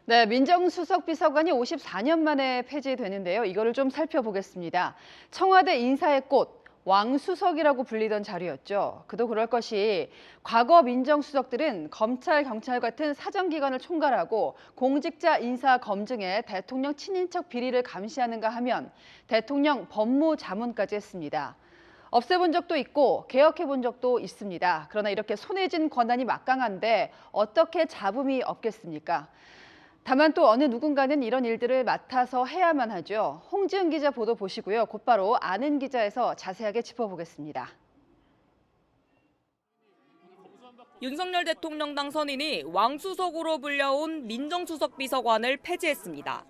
네, 민정수석 비서관이 54년 만에 폐지되는데요. 이거를 좀 살펴보겠습니다. 청와대 인사의 꽃, 왕수석이라고 불리던 자리였죠. 그도 그럴 것이 과거 민정수석들은 검찰, 경찰 같은 사정기관을 총괄하고 공직자 인사 검증에 대통령 친인척 비리를 감시하는가 하면 대통령 법무자문까지 했습니다. 없애본 적도 있고 개혁해본 적도 있습니다. 그러나 이렇게 손에 쥔 권한이 막강한데 어떻게 잡음이 없겠습니까? 다만 또 어느 누군가는 이런 일들을 맡아서 해야만 하죠. 홍지은 기자 보도 보시고요. 곧바로 아는 기자에서 자세하게 짚어보겠습니다. 윤석열 대통령 당선인이 왕수석으로 불려온 민정수석 비서관을 폐지했습니다.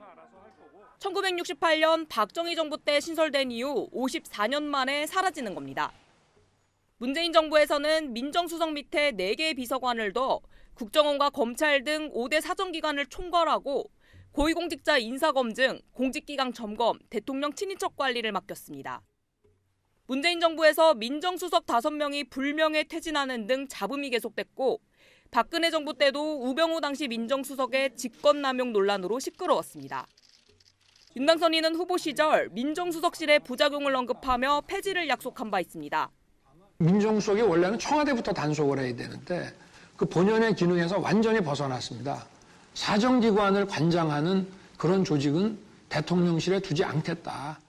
1968년 박정희 정부 때 신설된 이후 54년 만에 사라지는 겁니다. 문재인 정부에서는 민정수석 밑에 4개의 비서관을 둬 국정원과 검찰 등 5대 사정기관을 총괄하고 고위공직자 인사검증, 공직기강 점검, 대통령 친인척 관리를 맡겼습니다. 문재인 정부에서 민정수석 5명이 불명예 퇴진하는 등 잡음이 계속됐고 박근혜 정부 때도 우병우 당시 민정수석의 직권남용 논란으로 시끄러웠습니다. 윤 당선인은 후보 시절 민정수석실의 부작용을 언급하며 폐지를 약속한 바 있습니다. 민정수석이 원래는 청와대부터 단속을 해야 되는데 그 본연의 기능에서 완전히 벗어났습니다. 사정기관을 관장하는 그런 조직은 대통령실에 두지 않겠다.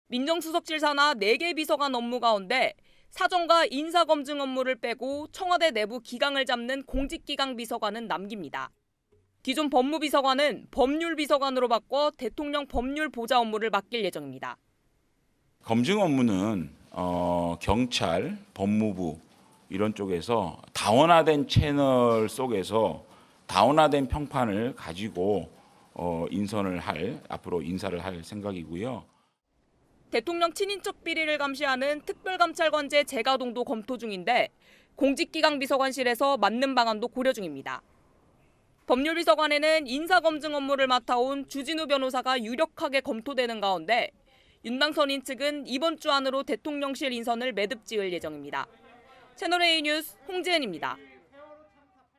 민정수석실 산하 4개 비서관 업무 가운데 사정과 인사검증 업무를 빼고 청와대 내부 기강을 잡는 공직기강 비서관은 남깁니다. 기존 법무비서관은 법률비서관으로 바꿔 대통령 법률보좌 업무를 맡길 예정입니다. 검증 업무는 경찰, 법무부 이런 쪽에서 다원화된 채널 속에서 다원화된 평판을 가지고 앞으로 인사를 할 생각이고요. 대통령 친인척 비리를 감시하는 특별감찰관제 재가동도 검토 중인데 공직기강 비서관실에서 맞는 방안도 고려 중입니다. 법률비서관에는 인사검증 업무를 맡아온 주진우 변호사가 유력하게 검토되는 가운데 윤 당선인 측은 이번 주 안으로 대통령실 인선을 매듭 지을 예정입니다. 채널A 뉴스 홍지은입니다.